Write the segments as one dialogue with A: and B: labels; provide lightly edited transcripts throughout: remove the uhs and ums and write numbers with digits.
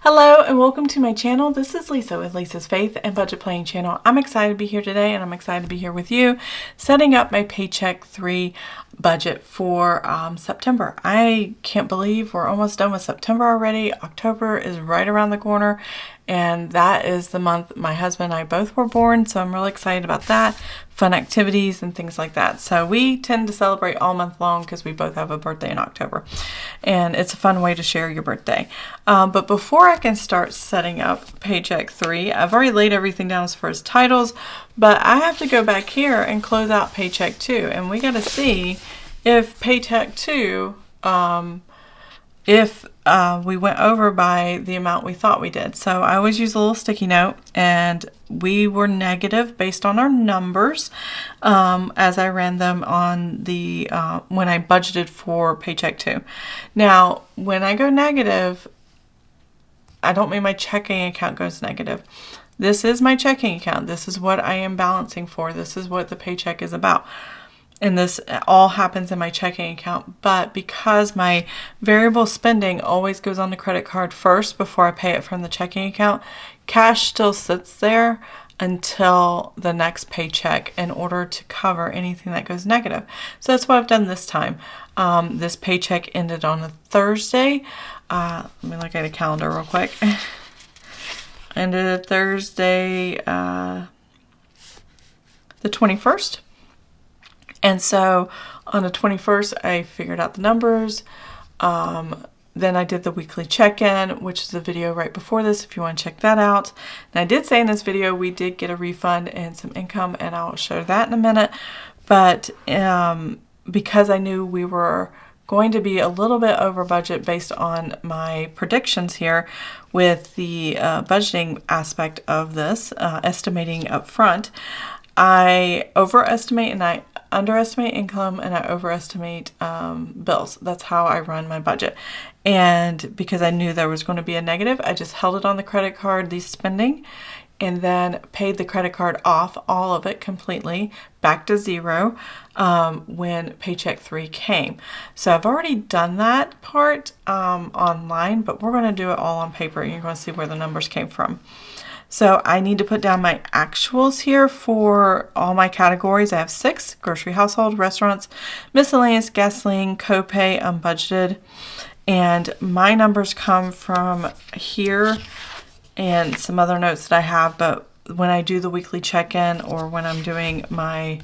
A: Hello and welcome to my channel. This is Lisa with Lisa's Faith and Budget Planning channel. I'm excited to be here today and I'm excited to be here with you setting up my Paycheck 3 budget for September. I can't believe we're almost done with September already. October is right around the corner and that is the month my husband and I both were born, so I'm really excited about that. Fun activities and things like that. So we tend to celebrate all month long because we both have a birthday in October and it's a fun way to share your birthday. But before I can start setting up Paycheck 3, I've already laid everything down as far as titles, but I have to go back here and close out Paycheck 2 and we got to see if Paycheck 2, we went over by the amount we thought we did. So I always use a little sticky note, and we were negative based on our numbers as I ran them on the when I budgeted for Paycheck 2. Now, when I go negative, I don't mean my checking account goes negative. This is my checking account. This is what I am balancing for. This is what the paycheck is about. And this all happens in my checking account. But because my variable spending always goes on the credit card first before I pay it from the checking account, cash still sits there until the next paycheck in order to cover anything that goes negative. So that's what I've done this time. This paycheck ended on a Thursday. Let me look at a calendar real quick. Ended a Thursday, the 21st. And so on the 21st, I figured out the numbers. Then I did the weekly check-in, which is a video right before this if you want to check that out. And I did say in this video we did get a refund and some income, and I'll show that in a minute. But because I knew we were going to be a little bit over budget based on my predictions here with the budgeting aspect of this, estimating up front, I overestimate and I underestimate income and I overestimate bills. That's how I run my budget. And because I knew there was going to be a negative, I just held it on the credit card, the spending, and then paid the credit card off, all of it completely, back to zero when Paycheck 3 came. So I've already done that part online, but we're going to do it all on paper. You're going to see where the numbers came from. So I need to put down my actuals here for all my categories. I have 6: grocery, household, restaurants, miscellaneous, gasoline, copay, unbudgeted. And my numbers come from here and some other notes that I have, but when I do the weekly check-in or when I'm doing my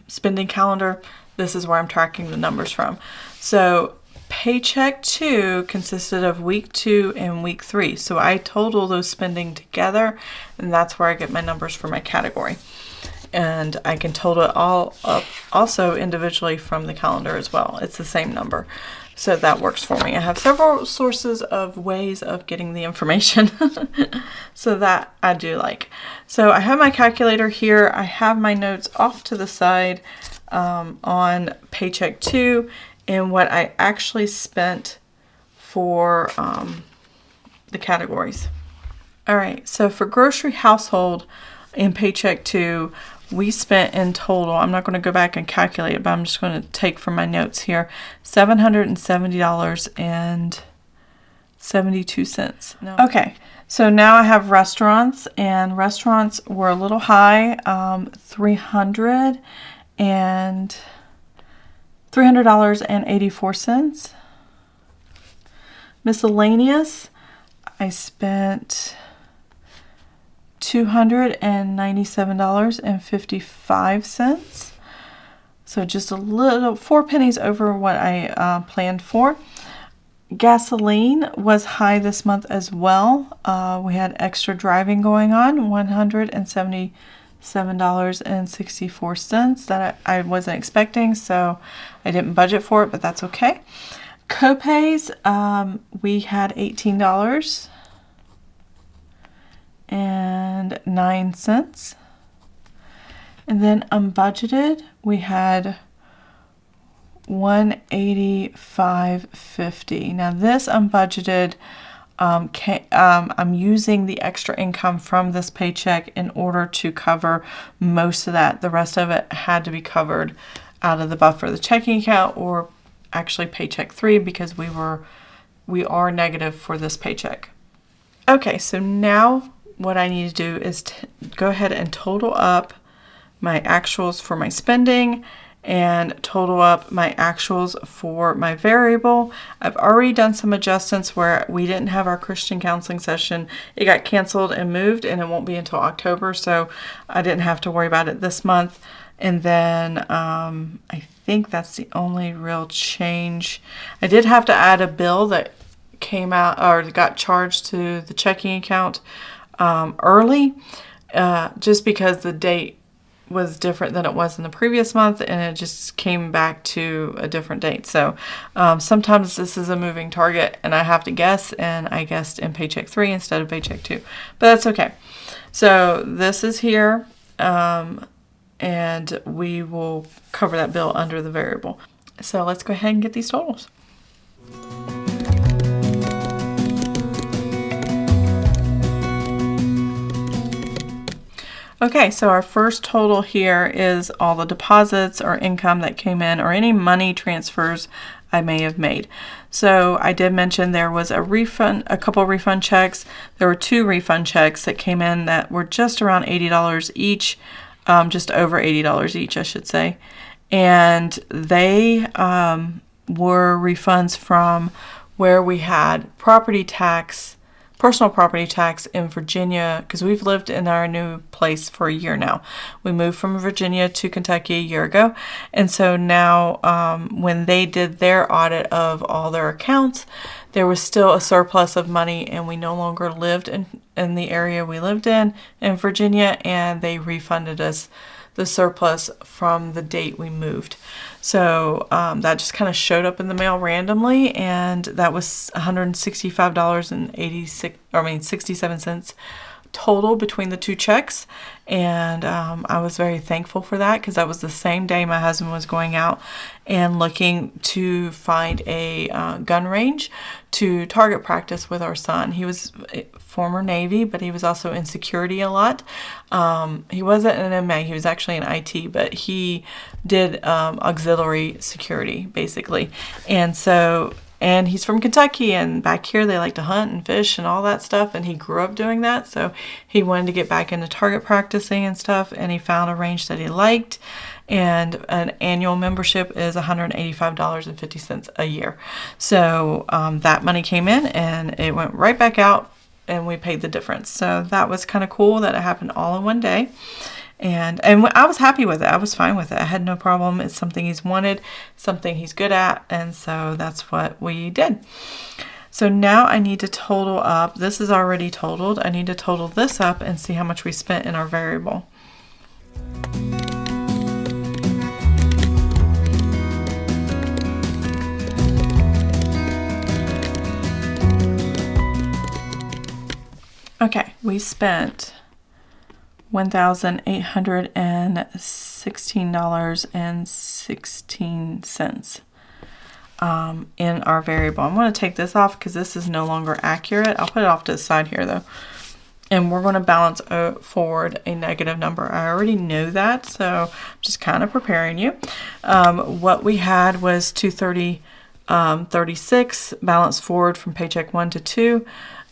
A: spending calendar, this is where I'm tracking the numbers from. So Paycheck 2 consisted of week 2 and week 3. So I total those spending together, and that's where I get my numbers for my category. And I can total it all up also individually from the calendar as well. It's the same number. So that works for me. I have several sources of ways of getting the information. So that I do like. So I have my calculator here. I have my notes off to the side on Paycheck 2 and what I actually spent for the categories. All right, so for grocery, household in Paycheck 2, we spent in total, I'm not going to go back and calculate it, but I'm just going to take from my notes here, $770.72. No. Okay, so now I have restaurants, and restaurants were a little high, $300.84. Miscellaneous, I spent $297.55. So just a little, 4 pennies over what I planned for. Gasoline was high this month as well. We had extra driving going on, $177.64 that I wasn't expecting, so I didn't budget for it, but that's okay. Copays, we had $18.09. And then unbudgeted, we had $185.50. Now this unbudgeted, I'm using the extra income from this paycheck in order to cover most of that. The rest of it had to be covered out of the buffer of the checking account or actually paycheck 3 because we are negative for this paycheck. Okay, so now what I need to do is go ahead and total up my actuals for my spending and total up my actuals for my variable. I've already done some adjustments where we didn't have our Christian counseling session. It got canceled and moved, and it won't be until October, so I didn't have to worry about it this month. And then I think that's the only real change. I did have to add a bill that came out or got charged to the checking account early, just because the date was different than it was in the previous month, and it just came back to a different date. So sometimes this is a moving target and I have to guess, and I guessed in paycheck 3 instead of paycheck 2, but that's okay. So this is here, and we will cover that bill under the variable. So let's go ahead and get these totals. Okay, so our first total here is all the deposits or income that came in or any money transfers I may have made. So I did mention there was a couple refund checks. There were 2 refund checks that came in that were just around $80 each, just over $80 each, I should say. And they were refunds from where we had personal property tax in Virginia, because we've lived in our new place for a year now. We moved from Virginia to Kentucky a year ago, and so now when they did their audit of all their accounts, there was still a surplus of money, and we no longer lived in the area we lived in Virginia, and they refunded us the surplus from the date we moved. So that just kind of showed up in the mail randomly, and that was $165.67 total between the 2 checks. And I was very thankful for that, because that was the same day my husband was going out and looking to find a gun range to target practice with our son. He was former Navy, but he was also in security a lot. He wasn't an MA, he was actually in IT, but he did auxiliary security basically. And he's from Kentucky, and back here they like to hunt and fish and all that stuff, and he grew up doing that, so he wanted to get back into target practicing and stuff, and he found a range that he liked, and an annual membership is $185.50 a year. So that money came in, and it went right back out, and we paid the difference. So that was kind of cool that it happened all in one day. And I was happy with it. I was fine with it. I had no problem. It's something he's wanted, something he's good at, and so that's what we did. So now I need to total up. This is already totaled. I need to total this up and see how much we spent in our variable. Okay, we spent $1,816.16 in our variable. I'm going to take this off because this is no longer accurate. I'll put it off to the side here though. And we're going to balance forward a negative number. I already know that, so I'm just kind of preparing you. What we had was $230.36 balance forward from paycheck 1 to 2.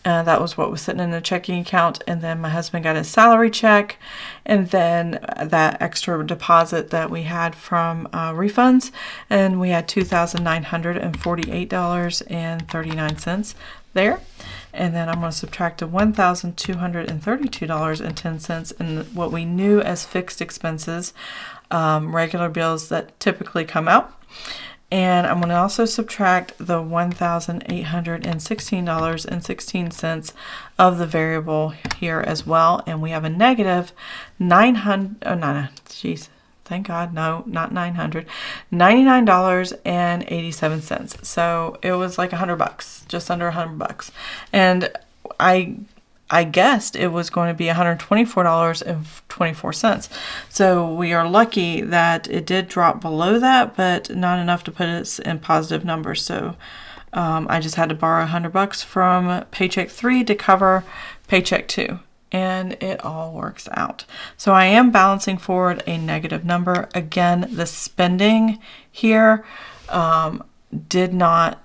A: That was what was sitting in the checking account, and then my husband got his salary check, and then that extra deposit that we had from refunds, and we had $2,948.39 there. And then I'm going to subtract the $1,232.10 in what we knew as fixed expenses, regular bills that typically come out. And I'm going to also subtract the $1,816.16 of the variable here as well. And we have a negative thank God, no, not 900, $99.87. So it was like $100, just under $100. And I guessed it was going to be $124.24. So we are lucky that it did drop below that, but not enough to put us in positive numbers. So I just had to borrow $100 from paycheck 3 to cover paycheck 2. And it all works out. So I am balancing forward a negative number. Again, the spending here, did not,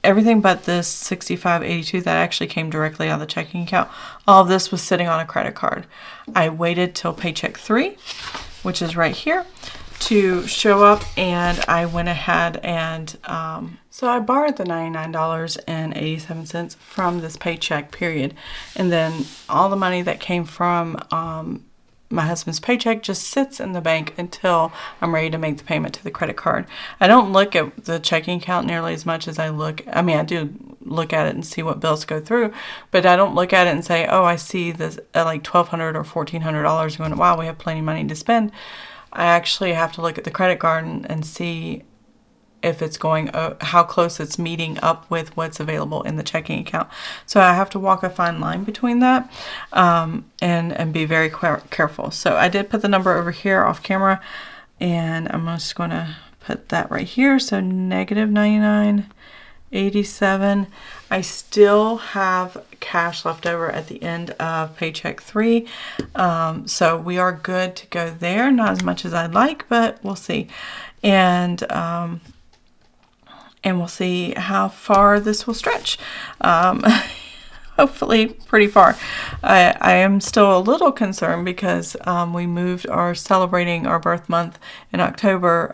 A: everything but this $65.82 that actually came directly out of the checking account, all of this was sitting on a credit card. I waited till Paycheck 3, which is right here, to show up, and I went ahead and so I borrowed the $99.87 from this paycheck period, and then all the money that came from my husband's paycheck just sits in the bank until I'm ready to make the payment to the credit card. I don't look at the checking account nearly as much as I do look at it and see what bills go through, but I don't look at it and say, oh, I see this at like $1,200 or $1,400 going, wow, we have plenty of money to spend. I actually have to look at the credit card and see if it's going, how close it's meeting up with what's available in the checking account. So I have to walk a fine line between that and be very careful. So I did put the number over here off camera, and I'm just going to put that right here. So negative 99.87. I still have cash left over at the end of Paycheck 3. So we are good to go there. Not as much as I'd like, but we'll see. And we'll see how far this will stretch. Hopefully pretty far. I am still a little concerned because we moved our celebrating our birth month in October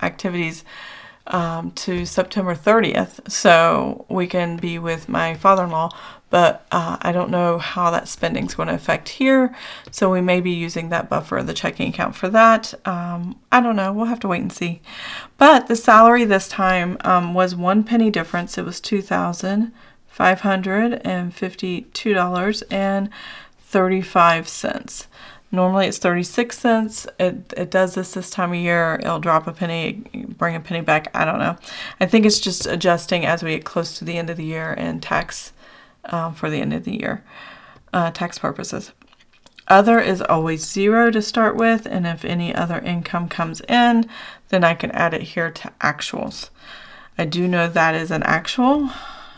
A: activities to September 30th, so we can be with my father-in-law, but I don't know how that spending is going to affect here, so we may be using that buffer of the checking account for that. I don't know. We'll have to wait and see. But the salary this time was 1 penny difference. It was $2,552.35. Normally it's 36 cents. It does this time of year. It'll drop a penny, bring a penny back. I don't know. I think it's just adjusting as we get close to the end of the year and tax for the end of the year, tax purposes. Other is always 0 to start with, and if any other income comes in, then I can add it here to actuals. I do know that is an actual,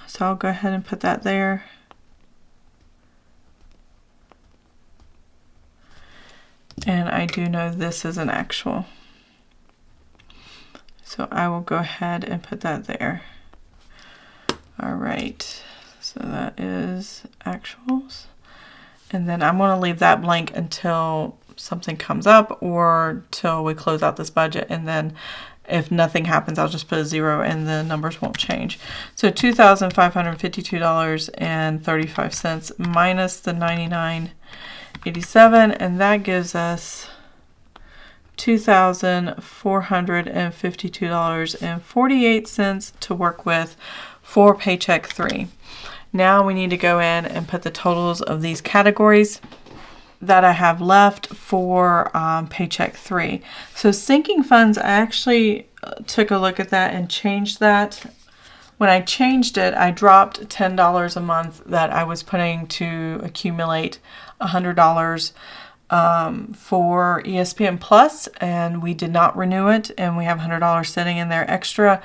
A: so I'll go ahead and put that there. And I do know this is an actual. So I will go ahead and put that there. All right. So that is actuals. And then I'm going to leave that blank until something comes up or till we close out this budget. And then if nothing happens, I'll just put a 0 and the numbers won't change. So $2,552.35 minus the $99.87, and that gives us $2,452.48 to work with for Paycheck 3. Now we need to go in and put the totals of these categories that I have left for Paycheck 3. So sinking funds, I actually took a look at that and changed that. When I changed it, I dropped $10 a month that I was putting to accumulate $100 for ESPN Plus, and we did not renew it, and we have $100 sitting in there extra.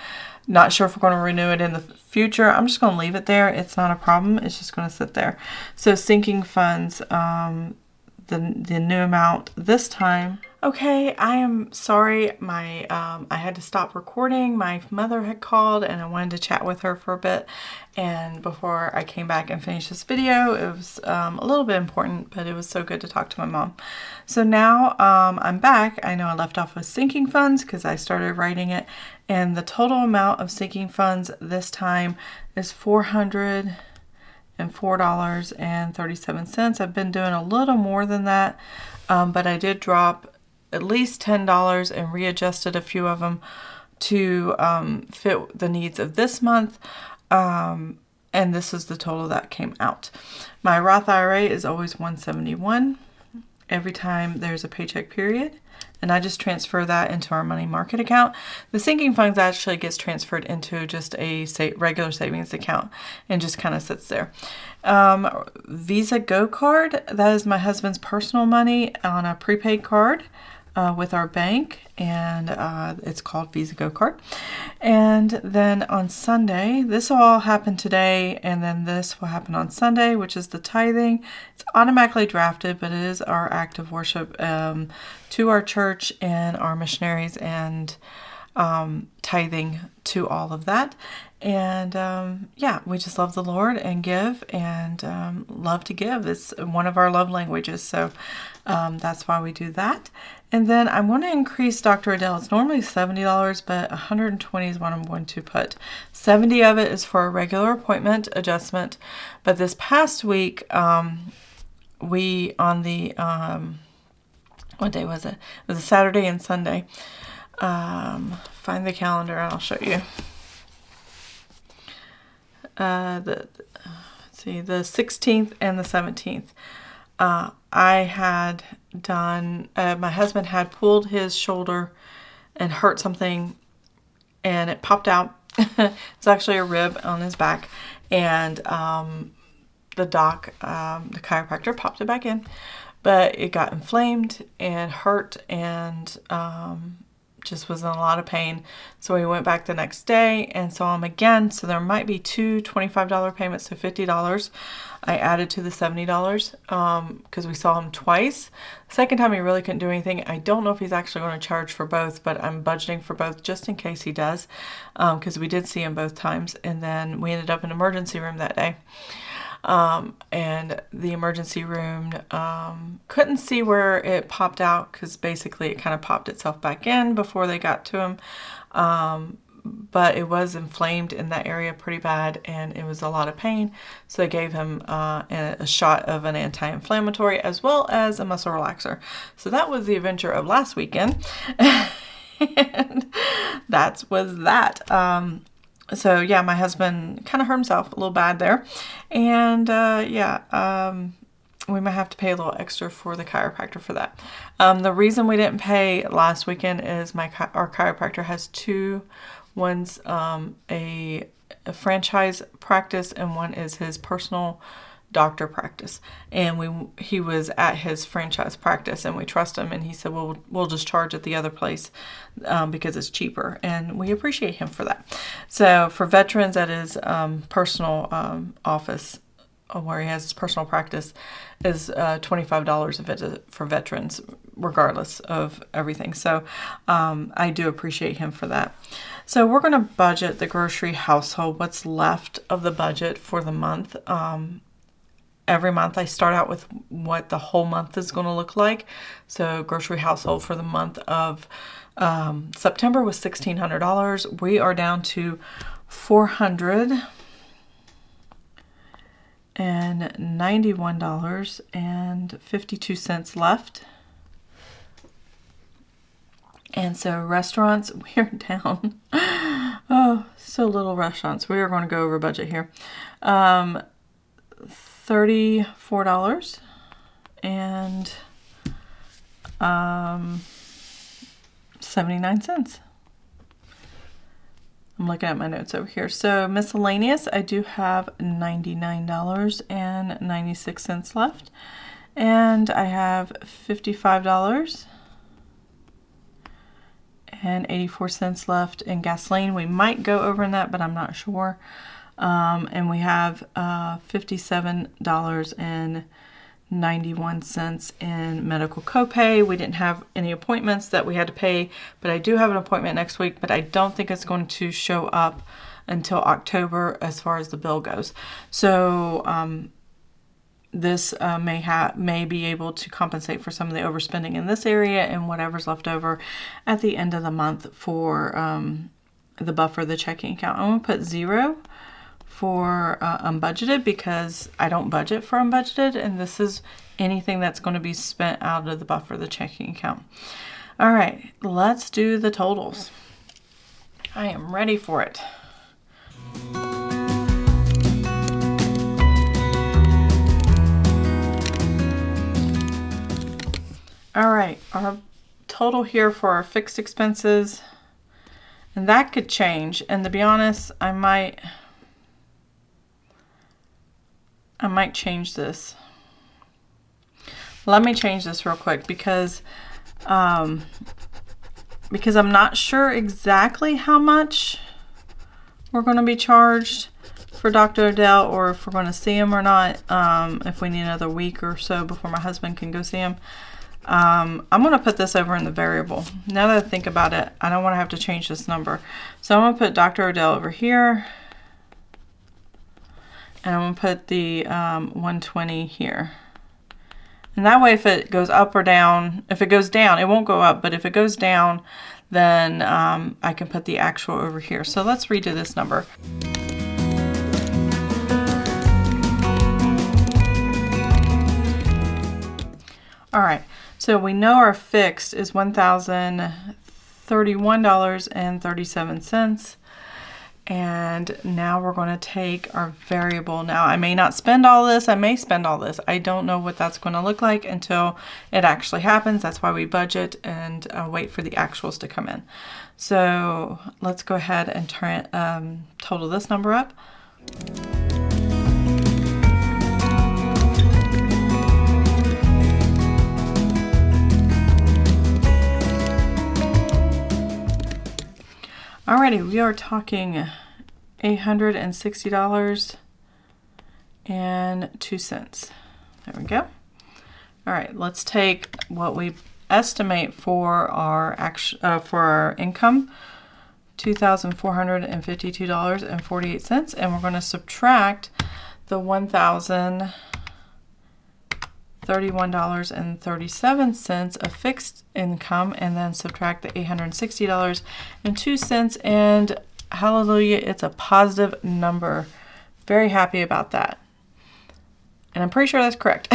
A: Not sure if we're going to renew it in the future. I'm just going to leave it there. It's not a problem. It's just going to sit there. So sinking funds, the new amount this time. Okay, I am sorry. I had to stop recording. My mother had called and I wanted to chat with her for a bit. And before I came back and finished this video, it was a little bit important, but it was so good to talk to my mom. So now I'm back. I know I left off with sinking funds because I started writing it. And the total amount of sinking funds this time is $404.37. I've been doing a little more than that, but I did drop at least $10 and readjusted a few of them to fit the needs of this month. And this is the total that came out. My Roth IRA is always $171 every time there's a paycheck period. And I just transfer that into our money market account. The sinking funds actually gets transferred into just a regular savings account and just kind of sits there. Visa Go card, that is my husband's personal money on a prepaid card with our bank, and it's called Visa Go card. And then on Sunday, this will all happen today, and then this will happen on Sunday, which is the tithing. It's automatically drafted, but it is our act of worship to our church and our missionaries and tithing to all of that. And yeah, we just love the Lord and give, and love to give. It's one of our love languages, so that's why we do that. And then I'm going to increase Dr. Adele. It's normally $70, but $120 is what I'm going to put. $70 of it is for a regular appointment adjustment, but this past week, we on the what day was it? It was a Saturday and Sunday. Find the calendar and I'll show you. Let's see, the 16th and the 17th. I had done, my husband had pulled his shoulder and hurt something, and it popped out. It's actually a rib on his back, and the chiropractor popped it back in, but it got inflamed and hurt, and just was in a lot of pain. So we went back the next day and saw him again. So there might be two $25 payments, so $50. I added to the $70 because we saw him twice. The second time he really couldn't do anything. I don't know if he's actually going to charge for both, but I'm budgeting for both just in case he does, because we did see him both times. And then we ended up in emergency room that day. And the emergency room couldn't see where it popped out, because basically it kind of popped itself back in before they got to him. But it was inflamed in that area pretty bad, and it was a lot of pain. So they gave him a shot of an anti-inflammatory as well as a muscle relaxer. So that was the adventure of last weekend. And that was that. So yeah, my husband kind of hurt himself a little bad there. And we might have to pay a little extra for the chiropractor for that. The reason we didn't pay last weekend is our chiropractor has two. One's a franchise practice, and one is his personal doctor practice. And he was at his franchise practice, and we trust him, and he said, well, we'll just charge at the other place because it's cheaper, and we appreciate him for that. So for veterans at his personal office, where he has his personal practice, is $25 a visit for veterans, regardless of everything. So I do appreciate him for that. So we're going to budget the grocery household, what's left of the budget for the month. Every month I start out with what the whole month is going to look like. So grocery household for the month of September was $1,600. We are down to $491.52 left. And so restaurants, we're down. Oh, so little restaurants. We are going to go over budget here. $34 and 79 cents. I'm looking at my notes over here. So miscellaneous, I do have $99.96 left. And I have $55 and 84 cents left in gasoline. We might go over in that, but I'm not sure. And we have $57.91 in medical copay. We didn't have any appointments that we had to pay, but I do have an appointment next week, but I don't think it's going to show up until October as far as the bill goes. So this may be able to compensate for some of the overspending in this area and whatever's left over at the end of the month for the buffer, the checking account. I'm going to put 0 for unbudgeted, because I don't budget for unbudgeted, and this is anything that's going to be spent out of the buffer, the checking account. All right, let's do the totals. I am ready for it. All right, our total here for our fixed expenses, and that could change. And to be honest, I might change this. Let me change this real quick because I'm not sure exactly how much we're going to be charged for Dr. Adele, or if we're going to see him or not, if we need another week or so before my husband can go see him. I'm going to put this over in the variable. Now that I think about it, I don't want to have to change this number. So I'm going to put Dr. Odell over here. And I'm going to put the 120 here. And that way, if it goes up or down, if it goes down, it won't go up. But if it goes down, then I can put the actual over here. So let's redo this number. All right, so we know our fixed is $1,031.37. And now we're going to take our variable. Now, I may not spend all this. I may spend all this. I don't know what that's going to look like until it actually happens. That's why we budget and wait for the actuals to come in. So let's go ahead and total this number up. Alrighty, we are talking $860.02. There we go. All right, let's take what we estimate for our income, $2,452.48, and we're going to subtract the $1,031.37 of fixed income, and then subtract the $860.02, and hallelujah, it's a positive number. Very happy about that. And I'm pretty sure that's correct.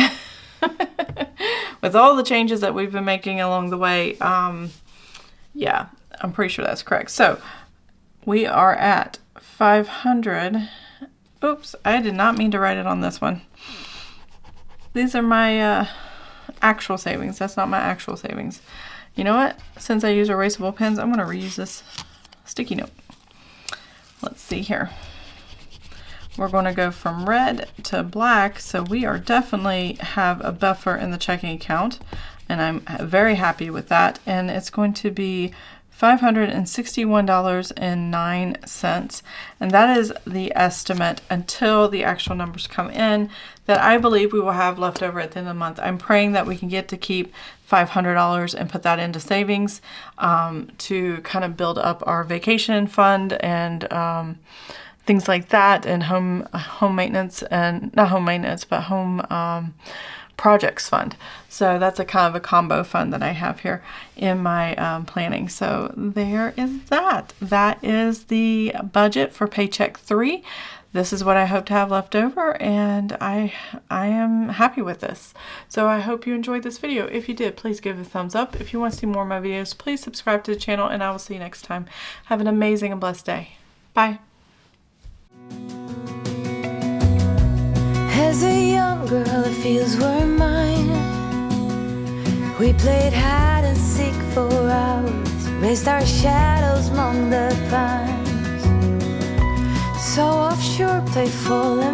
A: With all the changes that we've been making along the way, yeah, I'm pretty sure that's correct. So we are at 500. Oops, I did not mean to write it on this one. These are my actual savings. That's not my actual savings. You know what? Since I use erasable pens, I'm going to reuse this sticky note. Let's see here. We're going to go from red to black, so we are definitely have a buffer in the checking account, and I'm very happy with that. And it's going to be $561.09, and that is the estimate until the actual numbers come in that I believe we will have left over at the end of the month. I'm praying that we can get to keep $500 and put that into savings to kind of build up our vacation fund and things like that, and home maintenance, and not home maintenance, but home projects fund. So that's a kind of a combo fund that I have here in my planning. So there is that. That is the budget for Paycheck 3. This is what I hope to have left over, and I am happy with this. So I hope you enjoyed this video. If you did, please give it a thumbs up. If you want to see more of my videos, please subscribe to the channel, and I will see you next time. Have an amazing and blessed day. Bye.
B: As a young girl, it feels we're mine. We played hide and seek for hours, raised our shadows among the pines. So offshore, playful and